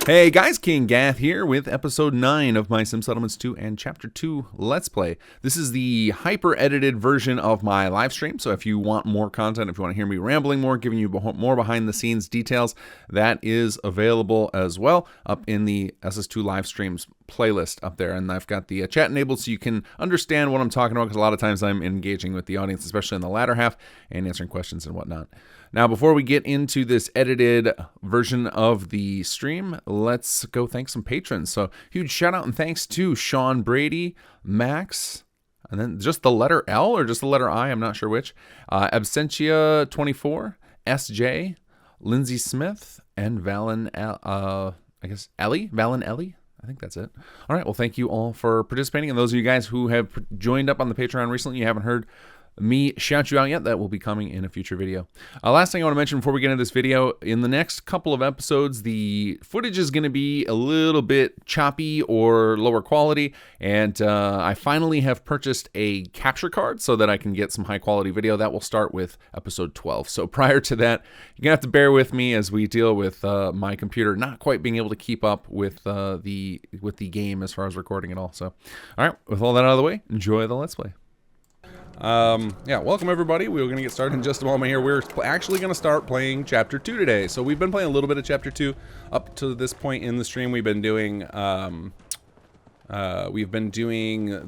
Hey guys, kinggath here with episode 9 of my Sim Settlements 2 and Chapter 2 Let's Play. This is the hyper-edited version of my live stream, so if you want more content, if you want to hear me rambling more, giving you more behind-the-scenes details, that is available as well up in the SS2 live streams playlist up there. And I've got the chat enabled so you can understand what I'm talking about, because a lot of times I'm engaging with the audience, especially in the latter half, and answering questions and whatnot. Now, before we get into this edited version of the stream, let's go thank some patrons. So, huge shout out and thanks to Sean Brady, Max, and then just the letter L or just the letter I, I'm not sure which, Absentia24, SJ, Lindsay Smith, and Valen Ellie. I think that's it. All right, well, thank you all for participating. And those of you guys who have joined up on the Patreon recently, you haven't heard me shout you out yet, that will be coming in a future video. Last thing I want to mention before we get into this video, in the next couple of episodes, the footage is going to be a little bit choppy or lower quality, and I finally have purchased a capture card so that I can get some high quality video. That will start with episode 12. So prior to that, you're going to have to bear with me as we deal with my computer not quite being able to keep up with the game as far as recording it all. So, all right, with all that out of the way, enjoy the Let's Play. Yeah, welcome everybody. We're going to get started in just a moment here. We're actually going to start playing Chapter 2 today. So we've been playing a little bit of Chapter 2 up to this point in the stream. We've been doing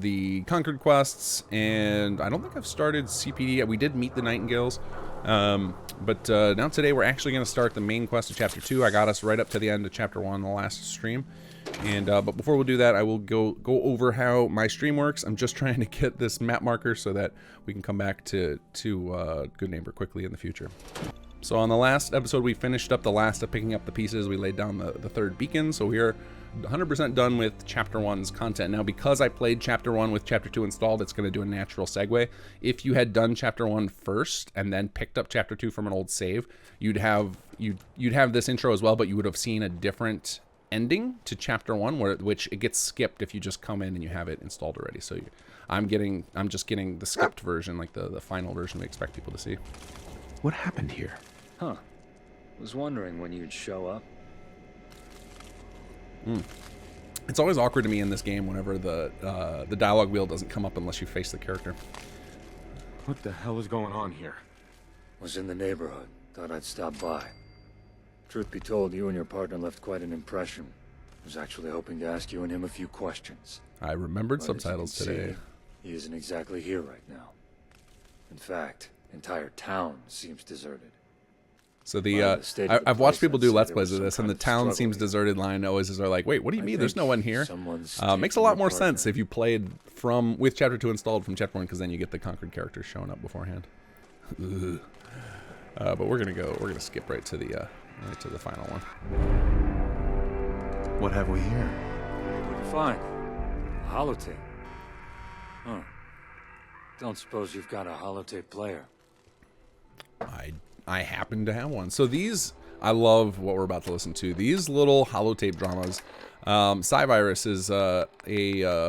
the Conquered quests, and I don't think I've started CPD yet. We did meet the Nightingales, but now today we're actually going to start the main quest of Chapter 2. I got us right up to the end of Chapter 1 in the last stream. And but before we'll do that, I will go over how my stream works. I'm just trying to get this map marker so that we can come back to Good Neighbor quickly in the future. So on the last episode, we finished up the last of picking up the pieces. We laid down the third beacon, so we are 100% done with Chapter 1's content. Now, because I played Chapter 1 with Chapter 2 installed, it's going to do a natural segue. If you had done Chapter 1 first and then picked up Chapter 2 from an old save, you'd have this intro as well, but you would have seen a different ending to Chapter 1, which it gets skipped if you just come in and you have it installed already. So I'm just getting the skipped version, like the final version we expect people to see. What happened here? Huh. Was wondering when you'd show up. It's always awkward to me in this game whenever the dialogue wheel doesn't come up unless you face the character. What the hell is going on here? Was in the neighborhood. Thought I'd stop by. Truth be told, you and your partner left quite an impression. Was actually hoping to ask you and him a few questions. I remembered But subtitles as you can today. See, he isn't exactly here right now. In fact, entire town seems deserted. So I've I've watched people do Let's Plays of this, and the town seems deserted line always is like, wait, what do you mean? There's no one here. Makes a lot more sense if you played with Chapter 2 installed from Chapter 1, because then you get the Conquered characters showing up beforehand. But we're gonna skip right to the final one. What have we here? What do you find? A holotape. Huh. Don't suppose you've got a holotape player. I happen to have one. So I love what we're about to listen to. These little holotape dramas. Cyvirus is a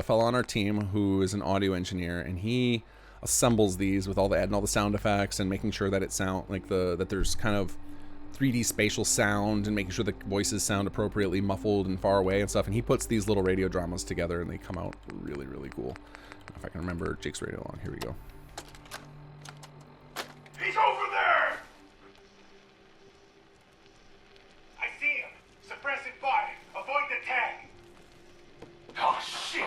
fellow on our team who is an audio engineer, and he assembles these with adding all the sound effects and making sure that it that there's kind of 3D spatial sound and making sure the voices sound appropriately muffled and far away and stuff. And he puts these little radio dramas together, and they come out really, really cool. If I can remember Jake's radio log. Here we go. He's over there! I see him. Suppressing fire. Avoid the tag. Oh, shit!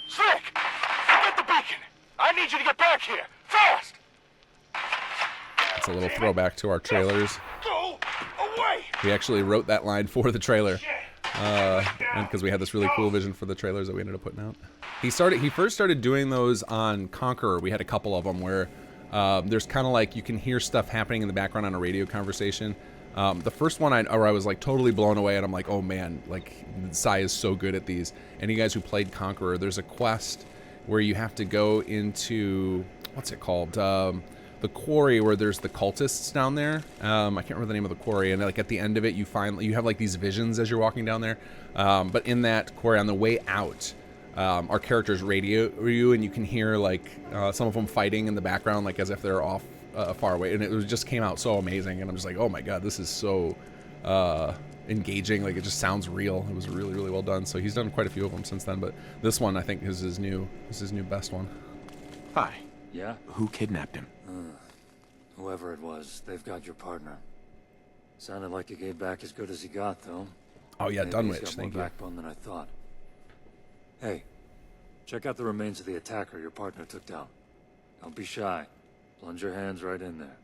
Slick! Get the beacon! I need you to get back here! Fast! It's a little throwback to our trailers. Go away! We actually wrote that line for the trailer. And because we had this really cool vision for the trailers that we ended up putting out. He first started doing those on Conqueror. We had a couple of them where there's kind of like you can hear stuff happening in the background on a radio conversation. The first one I was like totally blown away, and I'm like, oh man, like Sai is so good at these. Any guys who played Conqueror, there's a quest where you have to go into, what's it called? The quarry where there's the cultists down there. I can't remember the name of the quarry, and like at the end of it, you have like these visions as you're walking down there. But in that quarry, on the way out, our characters radio you, and you can hear like some of them fighting in the background, like as if they're off far away, and it was, just came out so amazing. And I'm just like, oh my god, this is so engaging. Like, it just sounds real. It was really, really well done. So he's done quite a few of them since then, but this one I think is his new best one. Hi. Yeah? Who kidnapped him? Whoever it was, they've got your partner. Sounded like he gave back as good as he got, though. Oh yeah, Maybe Dunwich. He's got Thank more you. backbone than I thought. Hey, check out the remains of the attacker your partner took down. Don't be shy. Plunge your hands right in there.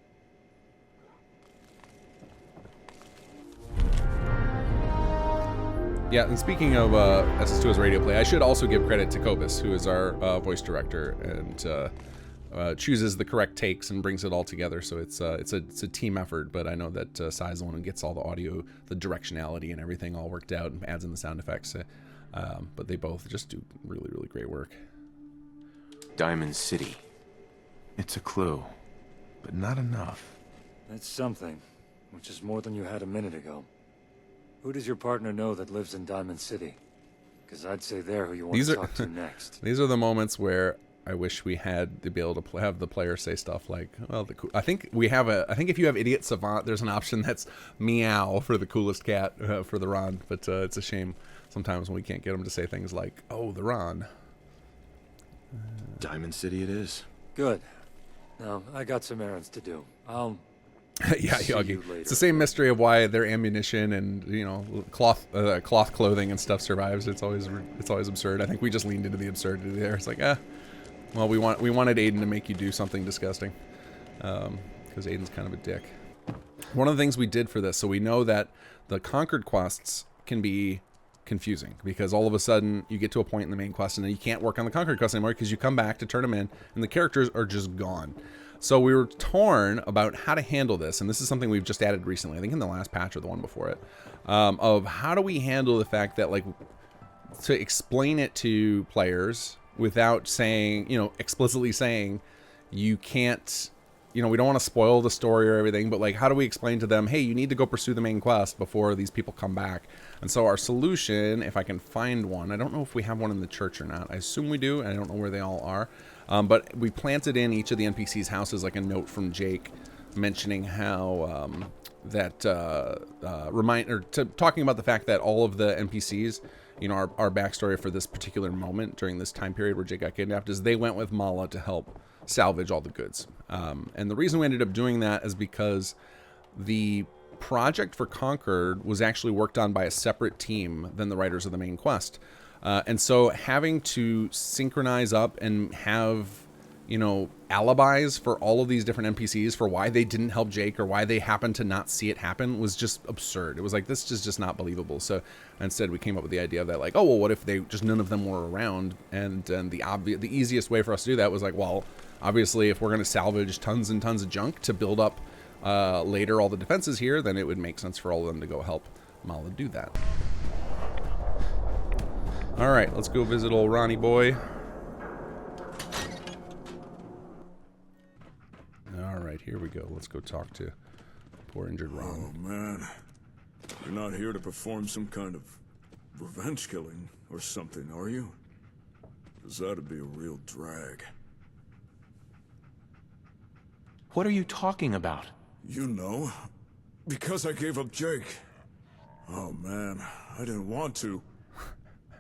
Yeah, and speaking of SS2's radio play, I should also give credit to Kobus, who is our voice director, and chooses the correct takes and brings it all together. So it's a team effort, but I know that Sai's the one who gets all the audio, the directionality, and everything all worked out, and adds in the sound effects. But they both just do really, really great work. Diamond City. It's a clue, but not enough. That's something, which is more than you had a minute ago. Who does your partner know that lives in Diamond City? Because I'd say they're who you want to talk to next. These are the moments where I wish we had to be able to have the player say stuff like, well, I think if you have Idiot Savant, there's an option that's meow for the coolest cat for the Ron, but it's a shame sometimes when we can't get them to say things like, oh, the Ron. Diamond City it is. Good. Now, I got some errands to do. I'll Yeah, see Yogi. you later. It's the same mystery of why their ammunition and cloth clothing and stuff survives. It's always absurd. I think we just leaned into the absurdity there. It's like, well, we wanted Aiden to make you do something disgusting, because Aiden's kind of a dick. One of the things we did for this, so we know that the Conquered quests can be confusing, because all of a sudden you get to a point in the main quest and then you can't work on the Conquered quest anymore because you come back to turn them in and the characters are just gone. So we were torn about how to handle this, and this is something we've just added recently, I think in the last patch or the one before it, of how do we handle the fact that, like, to explain it to players without saying, explicitly saying you can't, we don't want to spoil the story or everything, but like, how do we explain to them, hey, you need to go pursue the main quest before these people come back? And so our solution, if I can find one, I don't know if we have one in the church or not. I assume we do, and I don't know where they all are. But we planted in each of the NPCs' houses like a note from Jake mentioning how talking about the fact that all of the NPCs, our backstory for this particular moment during this time period where Jake got kidnapped is they went with Mala to help salvage all the goods. And the reason we ended up doing that is because the project for Conquered was actually worked on by a separate team than the writers of the main quest. And so having to synchronize up and have, alibis for all of these different NPCs for why they didn't help Jake or why they happened to not see it happen was just absurd. It was like, this is just not believable. So instead we came up with the idea that, like, oh, well, what if none of them were around? And the easiest way for us to do that was like, well, obviously if we're going to salvage tons and tons of junk to build up later all the defenses here, then it would make sense for all of them to go help Mala do that. All right, let's go visit old Ronnie boy. All right, here we go. Let's go talk to poor injured Ron. Oh, man. You're not here to perform some kind of revenge killing or something, are you? Because that'd be a real drag. What are you talking about? You know, because I gave up Jake. Oh, man, I didn't want to.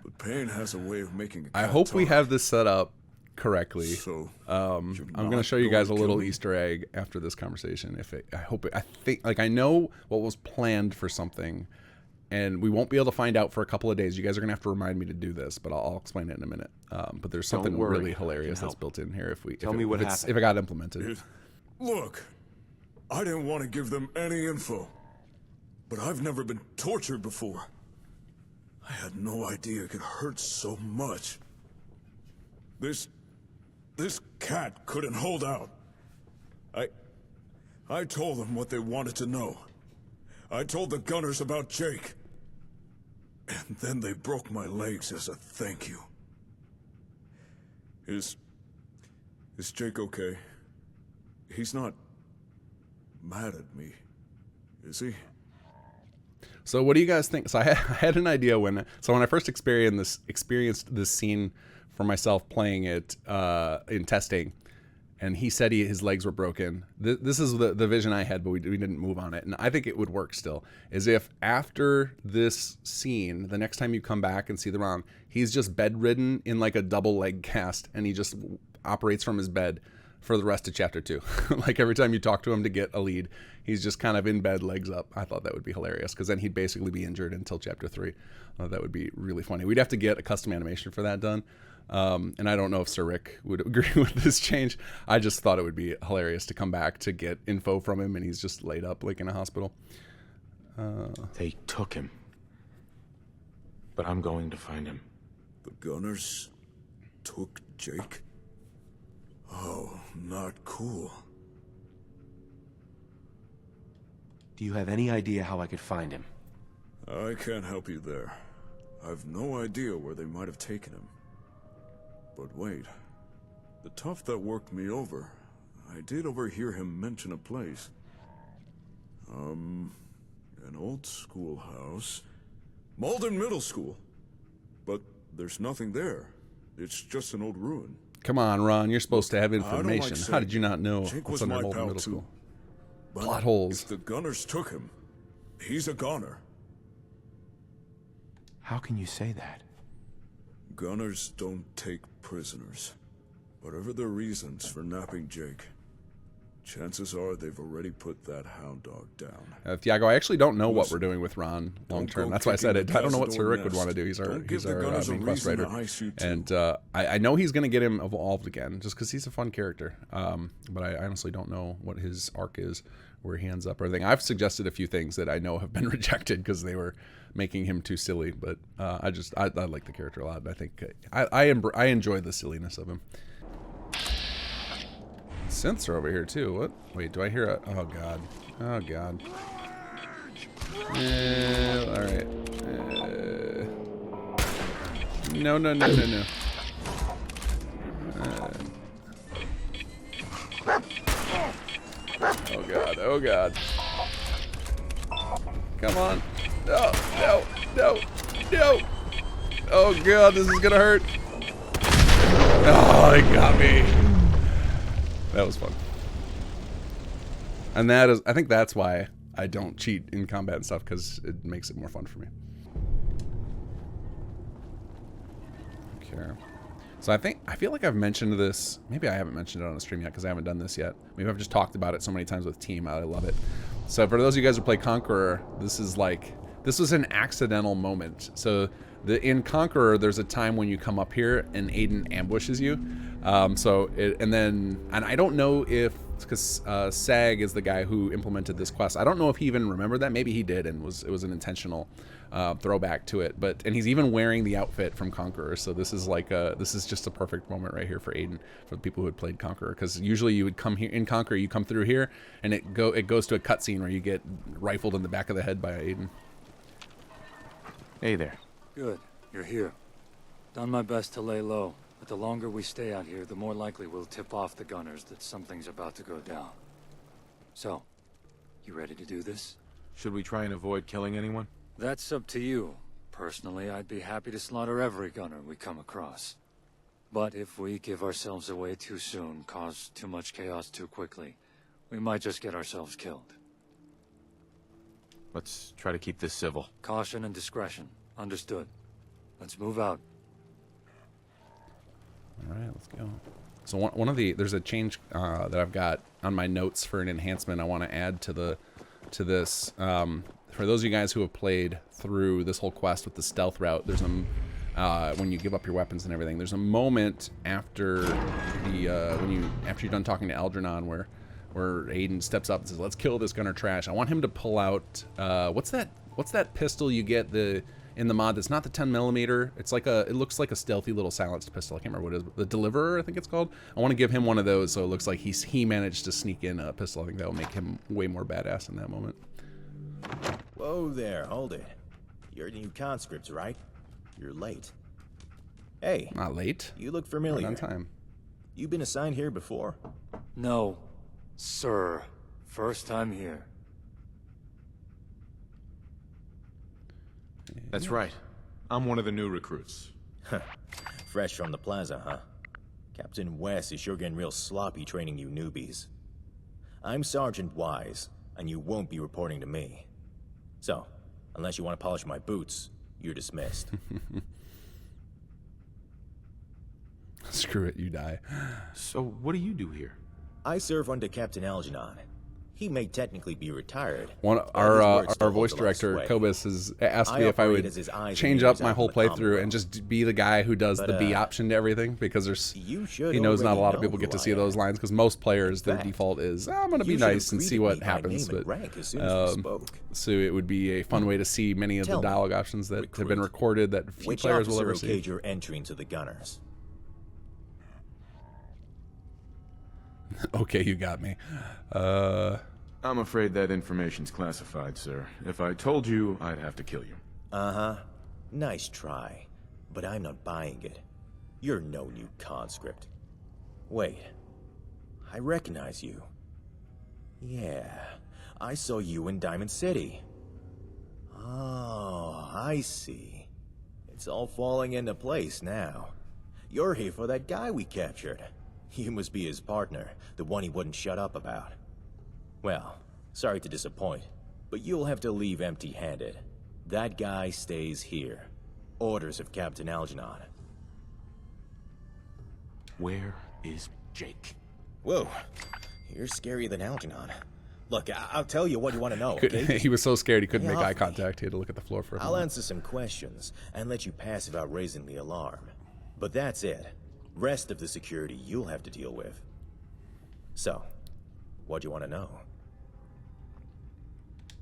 But pain has a way of making a I cat hope we talk. have this set up correctly. So, I'm going to show you guys a little Easter egg after this conversation. I know what was planned for something, and we won't be able to find out for a couple of days. You guys are going to have to remind me to do this, but I'll explain it in a minute. But there's something Don't worry, really I can hilarious that's help. built in here if happened. it got implemented. Look, I didn't want to give them any info, but I've never been tortured before. I had no idea it could hurt so much. This cat couldn't hold out. I told them what they wanted to know. I told the gunners about Jake. And then they broke my legs as a thank you. Is Jake okay? He's not mad at me, is he? So what do you guys think? So I had an idea when I first experienced this scene for myself playing it in testing. and he said his legs were broken. This is the vision I had, but we didn't move on it. And I think it would work still, is if after this scene, the next time you come back and see the Ron, he's just bedridden in like a double leg cast, and he just operates from his bed for the rest of chapter 2. Like every time you talk to him to get a lead, he's just kind of in bed, legs up. I thought that would be hilarious, because then he'd basically be injured until chapter 3. That would be really funny. We'd have to get a custom animation for that done. And I don't know if Sir Rick would agree with this change. I just thought it would be hilarious to come back to get info from him and he's just laid up like in a hospital. They took him. But I'm going to find him. The Gunners took Jake? Oh, not cool. Do you have any idea how I could find him? I can't help you there. I've no idea where they might have taken him. But wait, the tough that worked me over, I did overhear him mention a place. An old schoolhouse. Malden Middle School. But there's nothing there. It's just an old ruin. Come on, Ron, you're supposed to have I don't information. like How did you not know Jake what's was under my Malden pal Middle too. School? But Plot holes. if the Gunners took him, he's a goner. How can you say that? Gunners don't take prisoners. Whatever their reasons for nabbing Jake, chances are they've already put that hound dog down. Thiago, I actually don't know what Listen, we're doing with Ron long don't term. go That's why I said kicking it. the I don't know what Sir Cazador Rick would nest. want to do. He's our, Don't give the main Gunners a quest reason to writer. ice you too. And I know he's going to get him evolved again just because he's a fun character. But I honestly don't know what his arc is, where he ends up or anything. I've suggested a few things that I know have been rejected because they were making him too silly. But I like the character a lot. I think I enjoy the silliness of him. Synths are over here too. What? Wait, do I hear a... Oh god. Oh god. Alright. No. Oh god. Come on. No. Oh god, this is gonna hurt. Oh, they got me. That was fun. And that is, I think that's why I don't cheat in combat and stuff, because it makes it more fun for me. Okay. So I feel like I've mentioned this. Maybe I haven't mentioned it on the stream yet because I haven't done this yet. Maybe I've just talked about it so many times with team. I love it. So for those of you guys who play Conqueror, this was an accidental moment. So in Conqueror, there's a time when you come up here and Aiden ambushes you. And I don't know if, because Sag is the guy who implemented this quest. I don't know if he even remembered that. Maybe he did, and it was an intentional throwback to it. And he's even wearing the outfit from Conqueror. So this is just a perfect moment right here for Aiden, for the people who had played Conqueror. Because usually you would come here in Conqueror, you come through here, and it goes to a cutscene where you get rifled in the back of the head by Aiden. Hey there. Good, you're here. Done my best to lay low, but the longer we stay out here, the more likely we'll tip off the Gunners that something's about to go down. So, you ready to do this? Should we try and avoid killing anyone? That's up to you. Personally, I'd be happy to slaughter every Gunner we come across. But if we give ourselves away too soon, cause too much chaos too quickly, we might just get ourselves killed. Let's try to keep this civil. Caution and discretion. Understood. Let's move out. All right, let's go. So there's a change that I've got on my notes for an enhancement I want to add to this. For those of you guys who have played through this whole quest with the stealth route, there's when you give up your weapons and everything, there's a moment after after you're done talking to Algernon where Aiden steps up and says, "Let's kill this Gunner trash." I want him to pull out what's that pistol you get in the mod that's not the 10mm. It's like it looks like a stealthy little silenced pistol. I can't remember what it is. The Deliverer, I think it's called. I want to give him one of those so it looks like he managed to sneak in a pistol. I think that will make him way more badass in that moment. Whoa there, hold it. You're new conscripts, right? You're late. Hey. Not late. You look familiar. Right on time. You been assigned here before? No, sir. First time here. That's right. I'm one of the new recruits. Fresh from the plaza, huh? Captain West is sure getting real sloppy training you newbies. I'm Sergeant Wise, and you won't be reporting to me. So, unless you want to polish my boots, you're dismissed. Screw it, you die. So what do you do here? I serve under Captain Algernon. He may technically be retired. Our voice director, Kobus, has asked me if I would change up my whole playthrough and just be the guy who does the B option to everything, because he knows not a lot of people get to see those lines, because most players, their default is, I'm going to be nice and see what happens. But so it would be a fun way to see many of the dialogue options that have been recorded that few players will ever see. Which officer okayed your entry into the Gunners? Okay, you got me. I'm afraid that information's classified, sir. If I told you, I'd have to kill you. Uh-huh. Nice try. But I'm not buying it. You're no new conscript. Wait. I recognize you. Yeah. I saw you in Diamond City. Oh, I see. It's all falling into place now. You're here for that guy we captured. You must be his partner, the one he wouldn't shut up about. Well, sorry to disappoint, but you'll have to leave empty-handed. That guy stays here. Orders of Captain Algernon. Where is Jake? Whoa, you're scarier than Algernon. Look, I'll tell you what you want to know, okay? He was so scared he couldn't make eye contact. He had to look at the floor for a moment. I'll answer some questions and let you pass without raising the alarm. But that's it. Rest of the security you'll have to deal with. So, what do you want to know?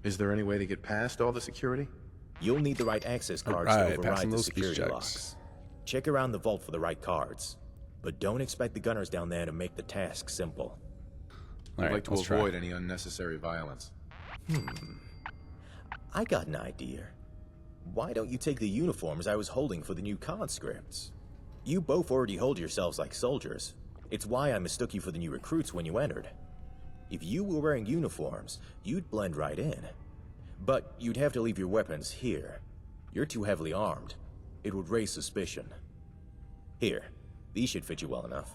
Is there any way to get past all the security? You'll need the right access cards to override the security locks. Check around the vault for the right cards. But don't expect the gunners down there to make the task simple. I'd like to avoid any unnecessary violence. I got an idea. Why don't you take the uniforms I was holding for the new conscripts? You both already hold yourselves like soldiers. It's why I mistook you for the new recruits when you entered. If you were wearing uniforms, you'd blend right in. But you'd have to leave your weapons here. You're too heavily armed. It would raise suspicion. Here, these should fit you well enough.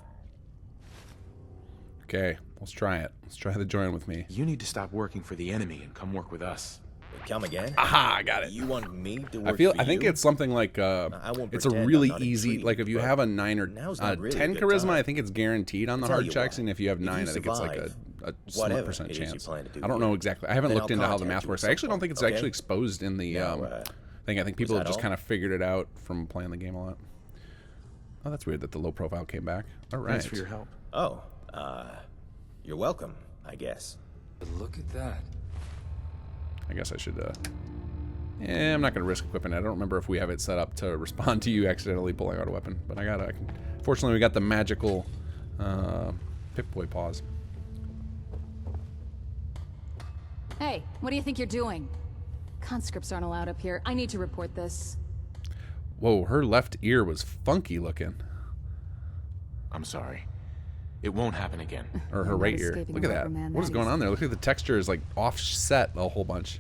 Okay, let's try it. Let's try the join with me. You need to stop working for the enemy and come work with us. Come again? Aha, I got it. You want me to work I think it's something like it's a really easy, like if you have a 9 or 10 charisma, I think it's guaranteed on the hard checks, and if you have 9, I think it's like a small percent chance. I don't know exactly. I haven't looked into how the math works. I actually don't think it's actually exposed in the thing. I think people have just kind of figured it out from playing the game a lot. Oh, that's weird that the low profile came back. All right. Thanks for your help. Oh, you're welcome, I guess. Look at that. I guess I should, yeah, I'm not going to risk equipping it. I don't remember if we have it set up to respond to you accidentally pulling out a weapon, but fortunately we got the magical, Pip-Boy paws. Hey, what do you think you're doing? Conscripts aren't allowed up here. I need to report this. Whoa, her left ear was funky looking. I'm sorry. It won't happen again. Or her right ear. Look at that. What is going on there? Look at the texture is like offset a whole bunch.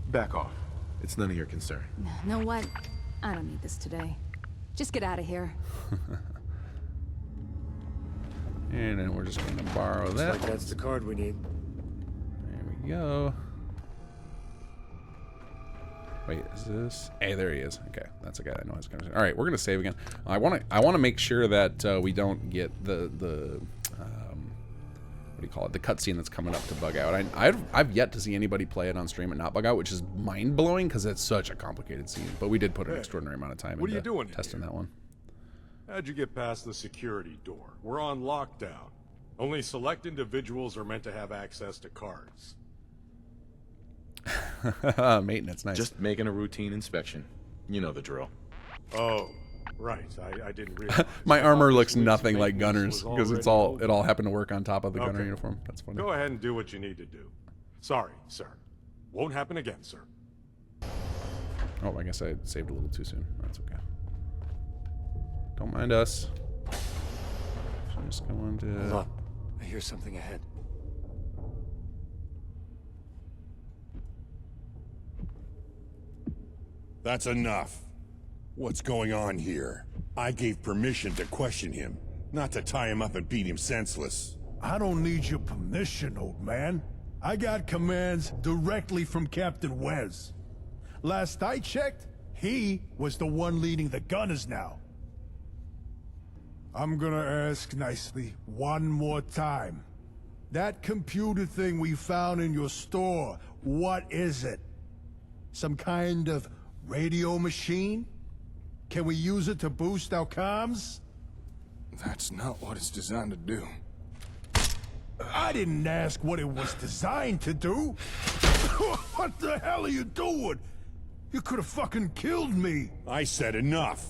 Back off. It's none of your concern. Know what? I don't need this today. Just get out of here. And then we're just going to borrow that. Looks like that's the card we need. There we go. Wait, is this? Hey, there he is. Okay, that's a guy I know has kind of. All right, we're gonna save again. I want to make sure that we don't get the what do you call it? The cutscene that's coming up to bug out. I've yet to see anybody play it on stream and not bug out, which is mind blowing because it's such a complicated scene. But we did put an extraordinary amount of time into testing that one. How'd you get past the security door? We're on lockdown. Only select individuals are meant to have access to cards. Maintenance, nice. Just making a routine inspection. You know the drill. Oh, right. I didn't realize. My armor looks nothing like Gunner's because it all happened to work on top of the Gunner uniform. That's funny. Go ahead and do what you need to do. Sorry, sir. Won't happen again, sir. Oh, I guess I saved a little too soon. That's okay. Don't mind us. So I'm just going to. Hold up. I hear something ahead. That's enough. What's going on here? I gave permission to question him, not to tie him up and beat him senseless. I don't need your permission, old man. I got commands directly from Captain Wes. Last I checked, he was the one leading the gunners now. I'm gonna ask nicely one more time. That computer thing we found in your store, what is it? Some kind of radio machine? Can we use it to boost our comms? That's not what it's designed to do. I didn't ask what it was designed to do. What the hell are you doing? You could have fucking killed me. I said enough.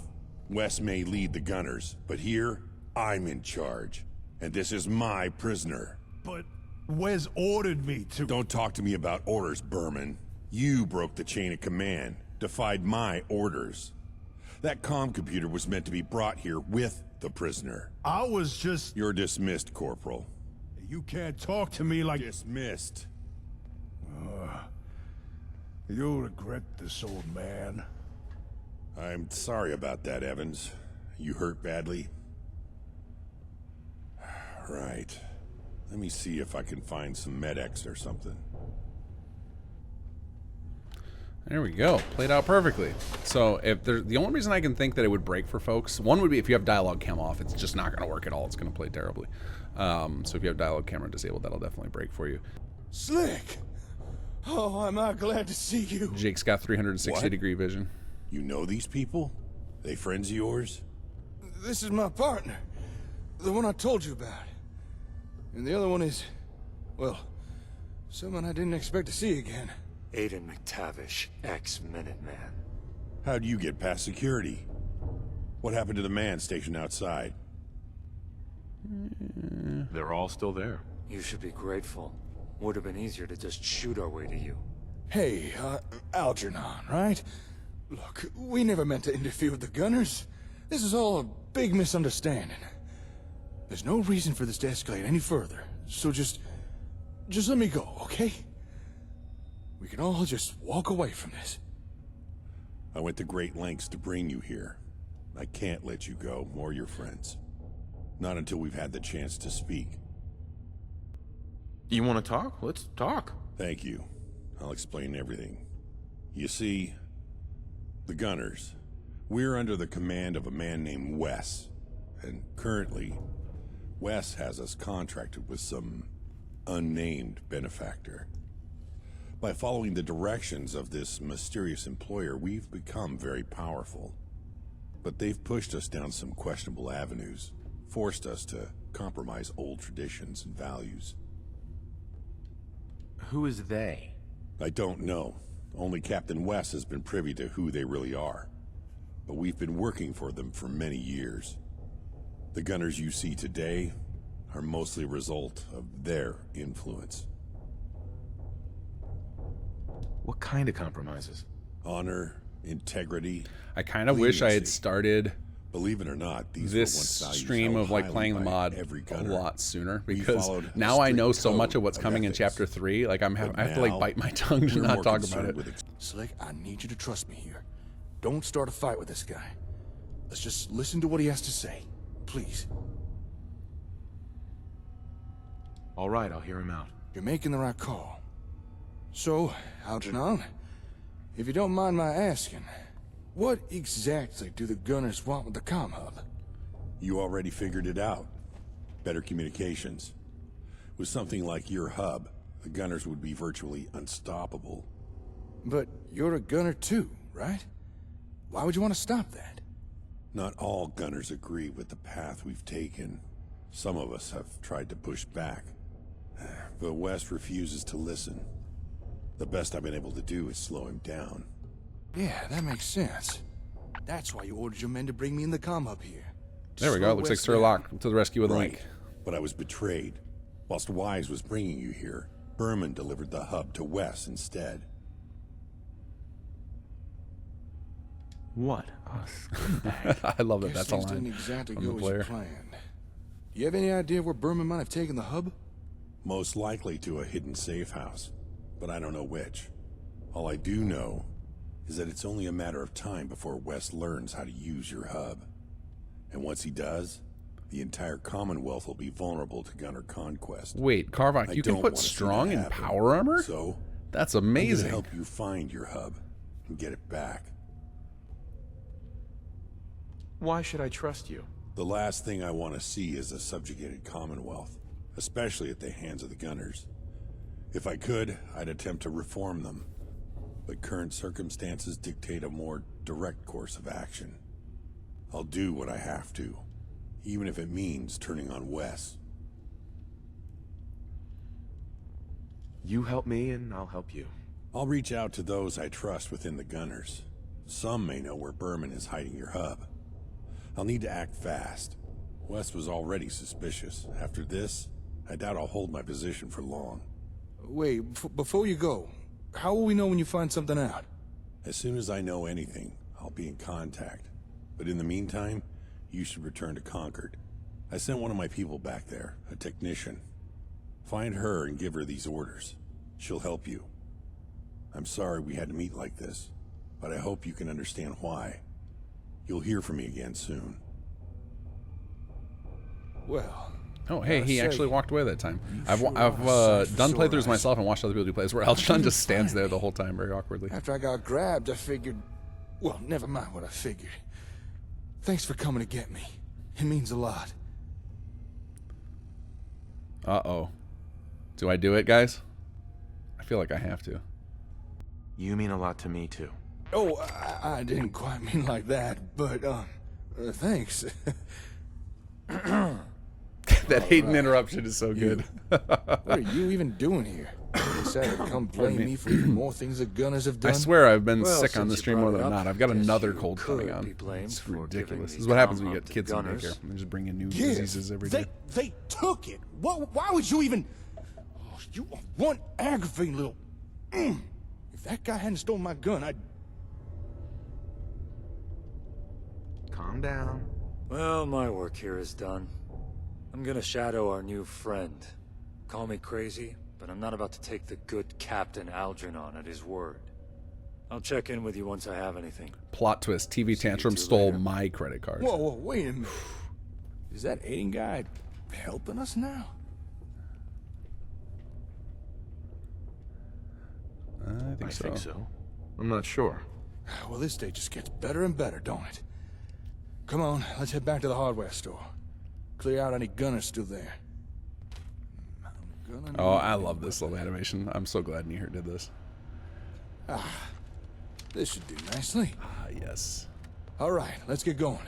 Wes may lead the gunners, but here, I'm in charge. And this is my prisoner. But Wes ordered me to. Don't talk to me about orders, Berman. You broke the chain of command, defied my orders. That comm computer was meant to be brought here with the prisoner. I was just... You're dismissed, Corporal. You can't talk to me like... Dismissed. You'll regret this, old man. I'm sorry about that, Evans. You hurt badly? Right. Let me see if I can find some Med-X or something. There we go. Played out perfectly. So if there's the only reason I can think that it would break for folks, one would be if you have dialogue cam off, it's just not going to work at all. It's going to play terribly. So if you have dialogue camera disabled, that'll definitely break for you. Slick! Oh, am I glad to see you. Jake's got 360-degree vision. You know these people? They friends of yours? This is my partner. The one I told you about. And the other one is, well, someone I didn't expect to see again. Aiden McTavish, ex-Minuteman. How'd you get past security? What happened to the man stationed outside? They're all still there. You should be grateful. Would have been easier to just shoot our way to you. Hey, Algernon, right? Look, we never meant to interfere with the gunners. This is all a big misunderstanding. There's no reason for this to escalate any further, so just let me go, okay? We can all just walk away from this. I went to great lengths to bring you here. I can't let you go, or your friends. Not until we've had the chance to speak. You want to talk? Let's talk. Thank you. I'll explain everything. You see, the Gunners, we're under the command of a man named Wes. And currently, Wes has us contracted with some unnamed benefactor. By following the directions of this mysterious employer, we've become very powerful. But they've pushed us down some questionable avenues, forced us to compromise old traditions and values. Who is they? I don't know. Only Captain Wes has been privy to who they really are. But we've been working for them for many years. The Gunners you see today are mostly a result of their influence. What kind of compromises? Honor, integrity. I kind of wish I had leniency. started Believe it or not, these this were once valued stream so of like highly playing the by mod every a gunner. lot sooner, We because followed a now I know strict so much code of what's coming in ethics. chapter 3. Like I But have to like now, bite my tongue to we're not more talk about concerned it. with Slick, I need you to trust me here. Don't start a fight with this guy. Let's just listen to what he has to say. Please. All right, I'll hear him out. You're making the right call. So, Algernon, if you don't mind my asking, what exactly do the Gunners want with the comm hub? You already figured it out. Better communications. With something like your hub, the Gunners would be virtually unstoppable. But you're a gunner too, right? Why would you want to stop that? Not all Gunners agree with the path we've taken. Some of us have tried to push back. But West refuses to listen. The best I've been able to do is slow him down. Yeah, that makes sense. That's why you ordered your men to bring me in the comm hub here. There we go. Looks like Sir Locke to the rescue with a link. But I was betrayed. Whilst Wise was bringing you here, Berman delivered the hub to Wes instead. What? I love that. Guess That's a things line didn't exactly from the go as player. you planned. Do you have any idea where Berman might have taken the hub? Most likely to a hidden safe house, but I don't know which. All I do know is that it's only a matter of time before Wes learns how to use your hub. And once he does, the entire Commonwealth will be vulnerable to gunner conquest. Wait, Carvok, you can put strong in power armor? So, that's I'm amazing. gonna help you find your hub and get it back. Why should I trust you? The last thing I want to see is a subjugated Commonwealth, especially at the hands of the gunners. If I could, I'd attempt to reform them, but current circumstances dictate a more direct course of action. I'll do what I have to, even if it means turning on Wes. You help me and I'll help you. I'll reach out to those I trust within the gunners. Some may know where Berman is hiding your hub. I'll need to act fast. Wes was already suspicious. After this, I doubt I'll hold my position for long. Wait, before you go, how will we know when you find something out? As soon as I know anything, I'll be in contact. But in the meantime, you should return to Concord. I sent one of my people back there, a technician. Find her and give her these orders. She'll help you. I'm sorry we had to meet like this, but I hope you can understand why. You'll hear from me again soon. Well... Oh, hey, he actually walked away that time. I've sure done sore playthroughs eyes. myself and watched other people do plays where Algernon just stands there the whole time very awkwardly. After I got grabbed, I figured... Well, never mind what I figured. Thanks for coming to get me. It means a lot. Uh-oh. Do I do it, guys? I feel like I have to. You mean a lot to me, too. Oh, I didn't quite mean like that, but, thanks. That Hayden interruption is so good. What are you even doing here? You decided to come blame me for even more things the gunners have done? I swear I've been Well, sick on the since you stream more brought than it not. up, I've got guess another you cold coming could on. be blamed It's for giving ridiculous. the This is what happens when you compound get to kids in gunners. daycare. They just bring in new Yes, diseases every day. They took it. Why would you even... Oh, you are one aggravating little... If that guy hadn't stolen my gun, I'd... Calm down. Well, my work here is done. I'm gonna shadow our new friend. Call me crazy, but I'm not about to take the good Captain Algernon at his word. I'll check in with you once I have anything. Plot twist. TV you Tantrum two stole later. my credit card. Whoa, wait a minute. Is that Aiden guy helping us now? I think so. I'm not sure. Well, this day just gets better and better, don't it? Come on, let's head back to the hardware store. Clear out any gunners still there. Oh, I love this little animation. I'm so glad Neher did this. This should do nicely. Ah, yes. All right, let's get going.